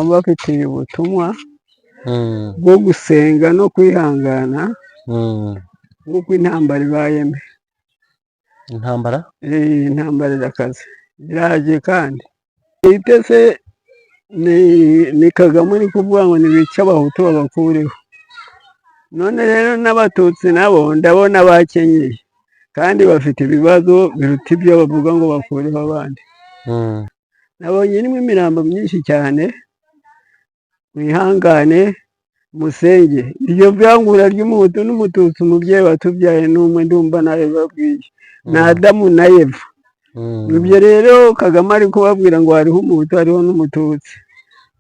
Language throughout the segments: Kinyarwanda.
bafitiye ubutumwa bwo gusenga no kwihangana nk'uko intambara ibayemo. Intambara irakaze iraje kandi itese ni Kagame uri kuvuga ngo nibice abahutu babakureho. None rero n'abatutsi nabo ndabona bakenyeye kandi bafite ibibazo biruta ibyo bavuga ngo bakureho abandi. Nabonye irimo imirambo myinshi cyane. Mwihangane musenge. Iryo vyangura ry'umuhutu n'umututsi umubyeyi watubyaye n'umwe ndumva nawe babwiye na Adamu na Eva. Ibyo rero Kagame ari kubabwira ngo hariho umuhutu hariho n'umututsi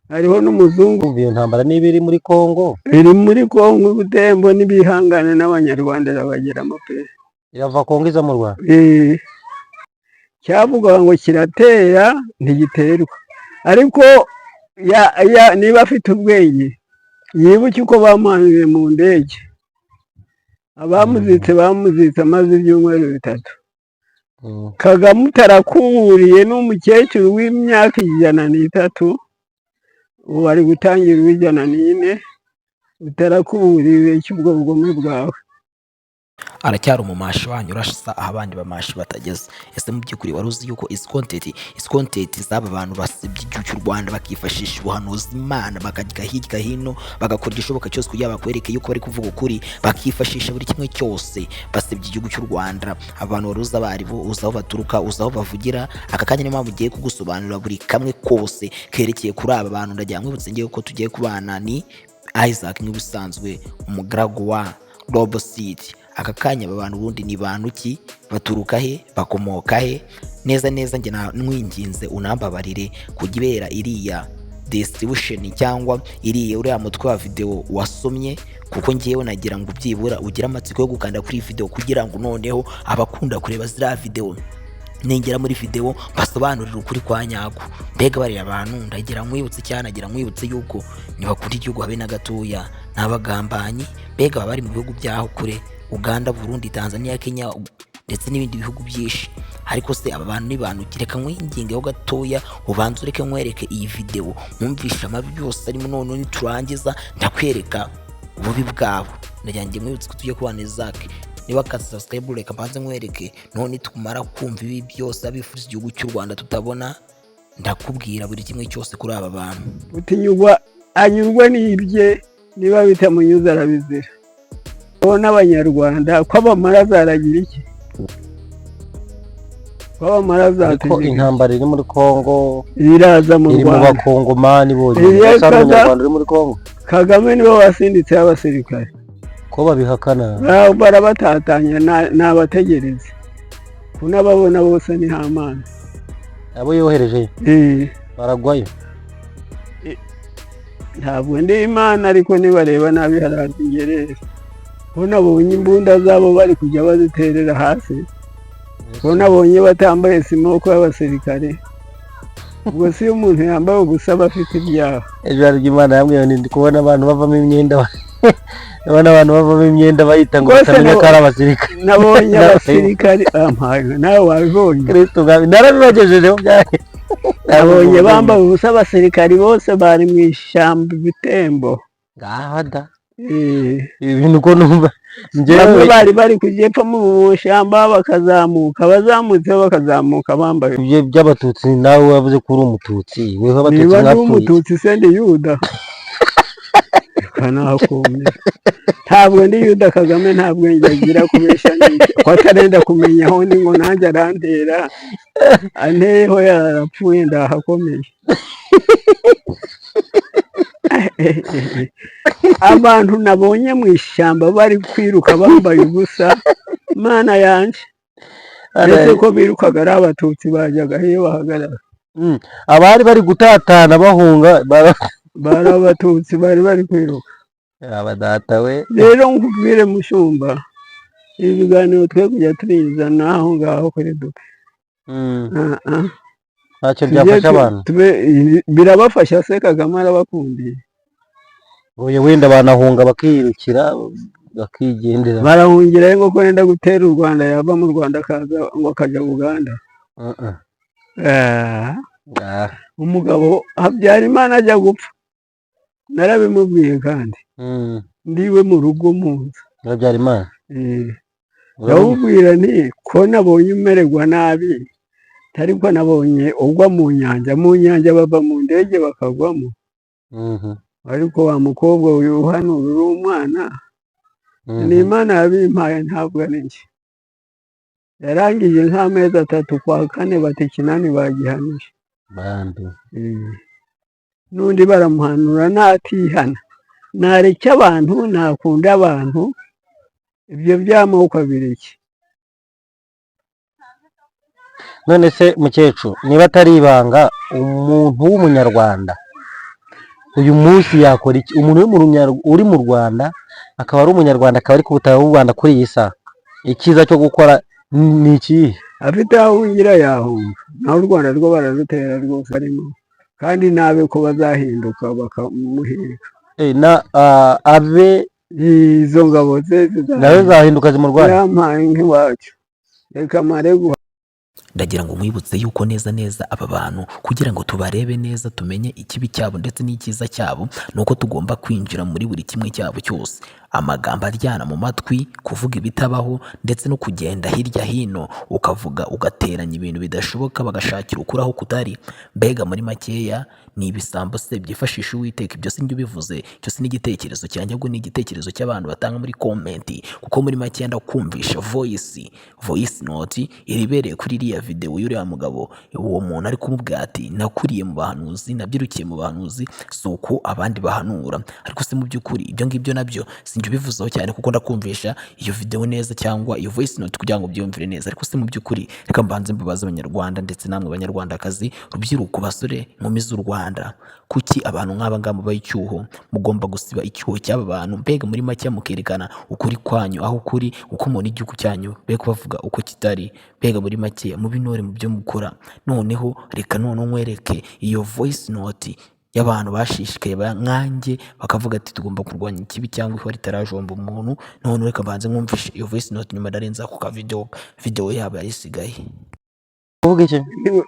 hariho n'umuzungu. Iyo ntambara niba iri muri Kongo, iri muri Kongo Butembo, n'ibihangane n'abanyarwanda bageramo pe. irava Kongo iza mu Rwanda. Cyavuga ngo kiratera ntigiterwa, ariko niba afite ubwenge yibuke uko bamuhanuye mu ndege. Abamuzitse amaze ibyumweru 3. Kagame utarakuburiye n'umukecuru w'imyaka 103, ubu ari gutangira 104, utarakuburiye cy'ubwo bugome bwawe. Aracyari umumashi wanyu urashisa aho abandi bamashi batageze. Ese mu by'ukuri wari uzi yuko izi content z'aba bantu basebye igihugu cy'u Rwanda bakifashisha ubuhanuzi Imana bakajya hirya hino bagakora igishoboka cyose kugira bakwereke yuko bari kuvuga ukuri, bakifashisha buri kimwe cyose basebye igihugu cy'u Rwanda. Abantu wari uzi abaribo, uzi aho baturuka, uzi aho bavugira. Aka kanya niyo mpamvu ugiye kugusobanurira buri kamwe kose kerekeye kuri aba bantu. Ndagira nkwibutse ngiye ko tugiye kubana ni Isaac nk'ibisanzwe, umugaragu wa Global City. Aka kanya aba bantu ubundi ni bantu ki, baturuka he, bakomoka he? Neza njye nwinginze unambabarire kugibera iriya distribution cyangwa iriya uriya mutwe wa video wasomye, kuko ngiyewe nagira ngo byibura ugira amatsiko yo gukanda kuri video kugira ngo noneho abakunda kureba zira video nengera muri video basobanurira ukuri kwa nyako. Mbega bari abantu ndagira nkwibutse cyane, nagira nkwibutse yuko niba kuri igihugu habe na gatoya n'abagambanyi. Mbega bari mu bihugu byaho kure, Uganda, Burundi, Tanzania, Kenya ndetse n'ibindi bihugu byinshi. Ariko se aba bantu ni bantu kireka nkwingingeho gatoya ubanze ureke nkwereke iyi video mwumvisha amabi byose arimo, none niturangiza ndakwereka ububi bwabo. Ndagira mwibutse ko tugiye kubana Isaac. Niba ka subscribe reka mbanze nkwereke, none tukumara kumva ibi byose abifuriza igihugu cy'u Rwanda tutabona, ndakubwira buri kimwe cyose kuri aba bantu. Utinyugwa anyurwa n'ibye, niba bitamunyuza arabizira. N'abanyarwanda ko abamara zaragira iki? Ko intambara iri muri Kongo iraza mu Rwanda, iri mu bakongomani bonyine. Abanyarwanda iri muri Kongo, Kagame nibo wasinditse abasirikare ko babihakana, barabatatanya n'abategereza kunababona bose ni Hamana. abo yohereje baragwayo. Ntabwo ndi Imana, ariko nibareba nabi haraza ingerere. Nabonye imbunda zabo bari kujya baziterera hasi, nabonye batambaye simoko y'abasirikare. Ubwo si umuntu yambaye ubusa bafite ibyaha. Ejo hari Imana yambwiye ndi kubona abantu bavamo imyenda abana abantu bavamo imyenda bayita ngo batamenya ko ari abasirikare. Nabonye abasirikare nawe wabibonye. Kristo gabi narabibagejejeho byahe. Nabonye bambaye ubusa abasirikare bose bari mu ishyamba Butembo. Ngahada ibintu ko numva njyewe bari kujyepfa mu ishyamba bakazamuka, bazamutse bakazamuka bambaye ibyo by'abatutsi. Nawe wavuze ko uri umututsi, weho abatutsi niba ndi umututsi se ndi Yuda? Kanakumye ntabwo ndi Yuda. Kagame ntabwo ngira kubesha n'iki, ko atarenda kumenya aho ndi ngo nanjye arantera anteho yarapfuye ndahakomeye. Abantu nabonye mu ishyamba bari kwiruka bambaye ubusa, Mana yanje, ese ko birukaga ari abatutsi bajyaga hehe bahagarara? Abari bari gutatana bahunga bari abatutsi bari kwiruka. Abadata we rero nkubwire mushumba, ibiganiro twe kujya turizana aho ngaho kuri dupe. ntacyo byafasha abantu, birabafasha. Se Kagame arabakundiye, oya wenda banahunga bakirukira bakigendera. Barahungira ngo ko yenda gutera u Rwanda, yava mu Rwanda akaza ngo akajya Uganda. umugabo Habyarimana ajya gupfa narabimubwiye kandi ndiwe mu rugo munsi Habyarimana ndamubwira nti ko nabonye umererwa nabi ariko nabonye ugwa mu nyanja bava mu ndege bakagwamo ariko wa mukobwa uhanura uri umwana ni Imana yabimpaye ntabwo ari njye yarangije nk'amezi 3 kwa kane bati kinani bagihamije n'undi baramuhanura natihana nareke abantu nakunda abantu ibyo by'amoko abiri iki none se mukecuru niba atari ibanga umuntu w'umunyarwanda uyu munsi yakora iki umuntu uri mu Rwanda akaba ari umunyarwanda akaba ari ku butaka bw'u Rwanda kuri iyi saha icyiza cyo gukora ni iki afite aho ahungira yahunga naho u Rwanda rwo bararutera rwose arimo kandi nabe ko bazahinduka bakamuhirika abe izo ngabo ze nawe zahinduka zimurwanya yampaye nk'iwacu reka mare ndagira ngo mwibutse yuko neza neza aba bantu kugira ngo tubarebe neza tumenye ikibi cyabo ndetse n'icyiza cyabo nuko tugomba kwinjira muri buri kimwe cyabo cyose amagambo aryana mu matwi kuvuga ibitabaho ndetse no kugenda hirya hino ukavuga ugateranya ibintu bidashoboka bagashakira ukuri aho kutari mbega muri makeya ni ibisambo se byifashisha Uwiteka ibyo sinjye ubivuze cyo si n'igitekerezo cyanjye ahubwo ni igitekerezo cy'abantu batanga muri komenti kuko muri makeya ndakumvisha voice note iribereye kuri iriya video y'uriya mugabo uwo muntu ari kumubwira ati nakuriye mu bahanuzi nabyirukiye mu bahanuzi suko abandi bahanura ariko se mu by'ukuri ibyo ngibyo nabyo sinjye ubivuzeho cyane kuko ndakumvisha iyo video neza cyangwa iyo voice note kugira ngo byumvire neza ariko se mu by'ukuri reka mbanze mbabaze abanyarwanda ndetse namwe abanyarwandakazi rubyiruko basore nkumi z'u Rwanda kuki abantu nk'aba ngaba bayicyuho mugomba gusiba icyuho cy'aba bantu mbega muri make mukerekana ukuri kwanyu aho kuri uko mubona igihugu cyanyu mbega bavuga uko kitari mbega muri make mu binore mu byo mukora noneho reka none nkwereke iyo voice note y'abantu bashishikaye nkanjye bakavuga ati tugomba kurwanya ikibi cyangwa ihwa ritarajomba umuntu none reka mbanze mwumvishe iyo voice note nyuma ndarenza ku ka video yabo yarisigaye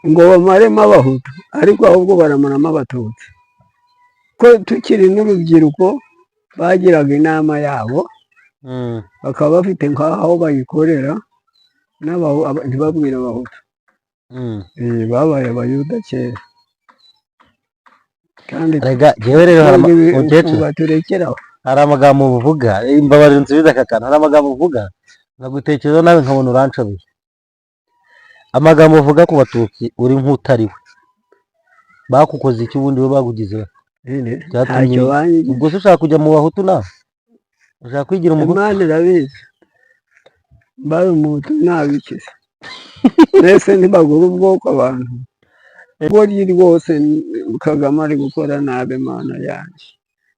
ngo bamaremo abahutu ariko ahubwo baramaramo abatutsi ko tukiri n'urubyiruko bagiraga inama yabo bakaba bafite nk'aho bayikorera ntibabwire abahutu babaye abayuda kera kandi turekeraho hari amagambo uvuga imbabarira nsubiza aka kantu hari amagambo uvuga nkagutekereza nawe nkabona uranshoboye amagambo uvuga ku batutsi uri nk'utari we bakukoze iki ubundi we bagugize ubwo se ushaka kujya mu bahutu nawe ushaka kwigira umuhutu Imana irabizi mbaye umuhutu nabikize mbese ntibagura ubwoko abantu ubwo rwose Kagame ari gukora nabi Imana yanjye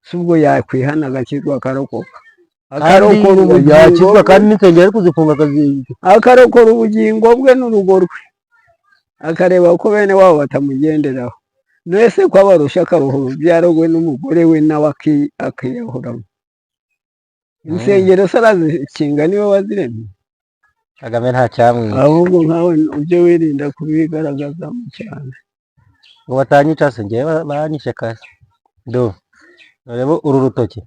si ubwo yakwihana agakizwa akarokoka yakizwa kandi n'insengero ari kuzifunga akarokora ubugingo bwe n'urugo rwe akareba uko bene wabo batamugenderaho mwese ko abarusha akaruha urubyaro rwe n'umugore we nawe akiyahuramo insengero se arazikinga niwe waziremye Kagame nta cyamwica ahubwo nkawe ujye wirinda kubigaragazamo cyane ngo batanyica se ngewe baranyishe kare reba uru rutoki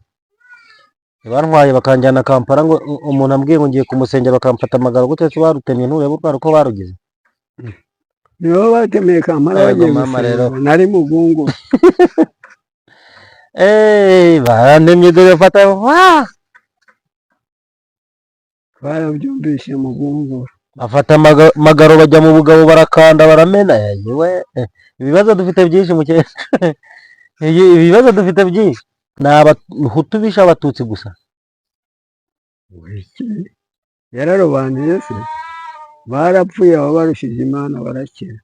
bantwaye bakanjyana Kampala ngo umuntu ambwiye ngo ngiye kumusengera bakamfata amagaro gute se barutemye nturebe urwara uko barugize nibo batemeye Kampala bagiye gusenga nari mugungu baranemye dore fata barabyumvishe mugungu bafata amagaro bajya mu bugabo barakanda baramena yewe ibibazo dufite byinshi mukecuru ibibazo dufite byinshi ni abahutu bishe abatutsi gusa yararobanuye se barapfuye aba barushije Imana barakira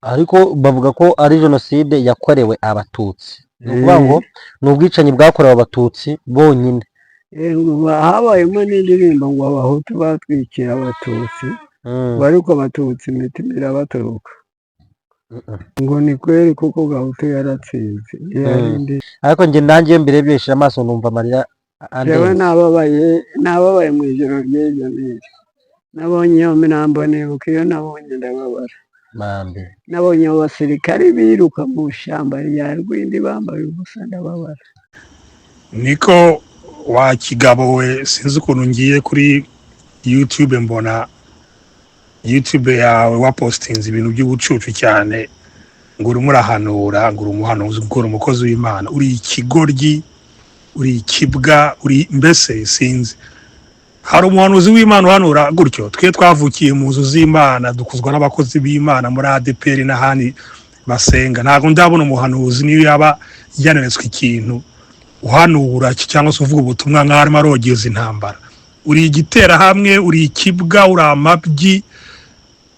ariko bavuga ko ari jenoside yakorewe abatutsi ni ukuvuga ngo ni ubwicanyi bwakorewe abatutsi bonyine habayemo n'indirimbo ngo abahutu batwikira abatutsi ariko abatutsi imitima irabaturuka ngo ni kweri kuko gahutu yaratsinze ariko njye nanjye mbere byesha amaso numva amarira yewe nababaye mu ijoro ry'ejo niri nabonye iyo mirambo nibuka iyo nabonye ndababara Mambi. nabonye abo basirikare biruka mu ishyamba rya Rwindi bambaye ubusa ndababara. Niko wa kigabo we, sinzi ukuntu ngiye kuri YouTube mbona YouTube yawe wapostinze ibintu by'ubucucu cyane, ngo urimo urahanura, ngo uri umuhanuzi, ngo uri umukozi w'Imana, uri ikigoryi, uri ikibwa, uri mbese sinzi. Hari umuhanuzi w'Imana uhanura gutyo? Twe twavukiye mu nzu z'Imana, dukuzwa n'abakozi b'Imana muri ADPR n'ahandi basenga. Ntabwo ndabona umuhanuzi niyo yaba yanaretswe ikintu uhanura cyangwa se uvuga ubutumwa nk'aho arimo arogeza intambara. Uri igitera hamwe, uri ikibwa, uri amabyi,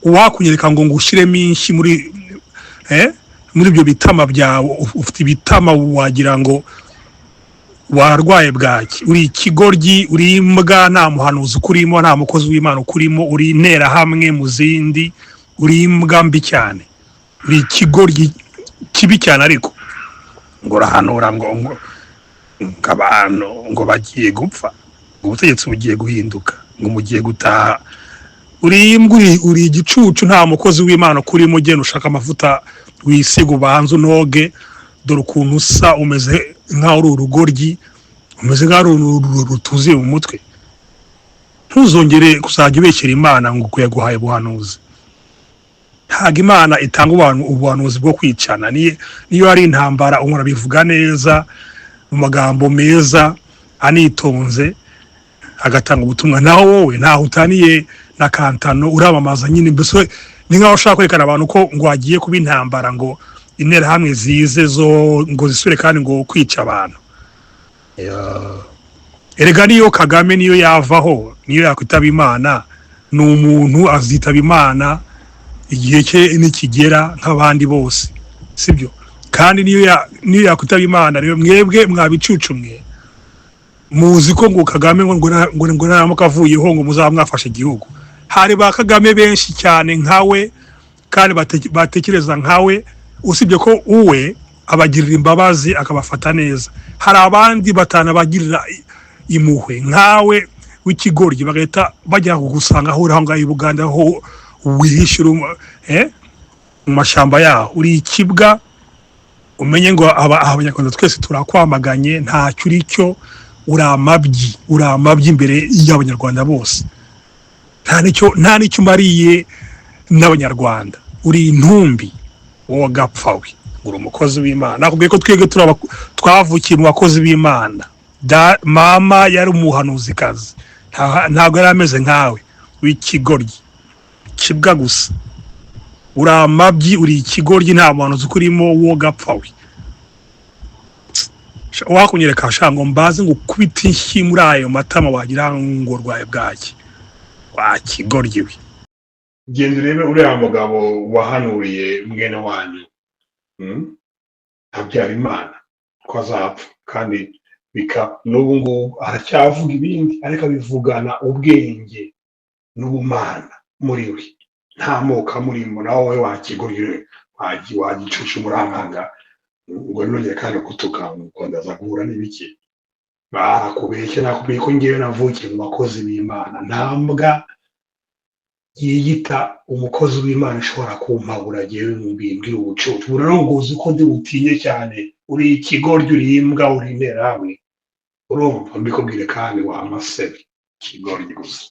uwakunyereka ngo ngushyiremo inshyi muri ibyo bitama byawe, ufite ibitama wagira ngo wararwaye bwaki. Uri ikigoryi, uri imbwa, nta muhanuzi ukurimo, nta mukozi w'Imana ukurimo, uri intera hamwe mu zindi, uri imbwa mbi cyane, uri ikigoryi kibi cyane. Ariko ngo urahanura ngo abantu ngo bagiye gupfa, ngo ubutegetsi bugiye guhinduka, ngo mugiye gutaha. Uri imbwa, uri igicucu, nta mukozi w'Imana kurimo. Ugenda ushaka amavuta wisiga ubanza unoge, dore ukuntu usa, umeze nk'aho uri urugoryi, umeze nk'aho rutuziye mu mutwe. Ntuzongere kuzajya ubeshyera Imana ngo yaguhaye ubuhanuzi. Ntabwo Imana itanga ubuhanuzi bwo kwicana. Niyo ari intambara umuntu abivuga neza mu magambo meza anitonze, agatanga ubutumwa. Naho wowe ntaho utaniye na kantano, uramamaza nyine. Mbese ni nkaho ushaka kwerekana abantu ko ngo wagiye kuba intambara, ngo intera hamwe zize zo ngo zisure kandi ngo kwica abantu. Erega niyo Kagame niyo yavaho, niyo yakwitaba Imana, ni umuntu azitaba Imana igihe cye nikigera nk'abandi bose, sibyo? Kandi niyo yakwitaba Imana, rero mwebwe mwabicucu mwe muzi ko ngo Kagame ngo naramuka avuyeho ngo muzamwafashe igihugu. Hari ba Kagame benshi cyane nkawe kandi batekereza nkawe, usibye ko uwe abagirira imbabazi akabafata neza. Hari abandi batanabagirira impuhwe nkawe w'ikigoryi, bagahita bajya kugusanga aho uri aho ngaho i Buganda, aho wihishira mu mashyamba yaho. Uri ikibwa, umenye ngo abanyarwanda twese turakwamaganye, ntacyo uri cyo. Uri amabyi imbere y'abanyarwanda bose. Nta nicyo umariye n'abanyarwanda. Uri intumbi, wowe gapfa we. Uri umukozi w'Imana. Nakubwiye ko twebwe twavukiye mu bakozi b'Imana. Mama yari umuhanuzikazi, ntabwo yari ameze nkawe w'ikigoryi, kibwa gusa. Uri amabyi, uri ikigoryi, nta muhanuzi ukurimo, wowe gapfa we. Wakunyereka shango mbaze ngo kubita inshyi muri ayo matama wagira ngo urwaye bwaki. Wakigoryi we. Genda urebe uriya mugabo wahanuriye mwene wanyu Habyarimana ko azapfa, kandi n'ubu ngubu aracyavuga ibindi, ariko abivugana ubwenge n'ubumana muri we. Nta moko amurimo. Nawe wowe wakigoryi, wagicucu muramanga ngo nongeye kandi kutuka ngo ndaza guhura n'ibiki. Barakubeshya. Nakubwiye ko ngewe navukiye mu bakozi b'Imana. Nta mbwa yiyita umukozi w'Imana ishobora kumpabura ngewe mbibwira ubucucu. Urarongoza uko ndi butinye cyane. Uri ikigoryi, uri imbwa, uri intera hamwe. Urumva mbikubwire kandi wa masebe ikigoryi gusa.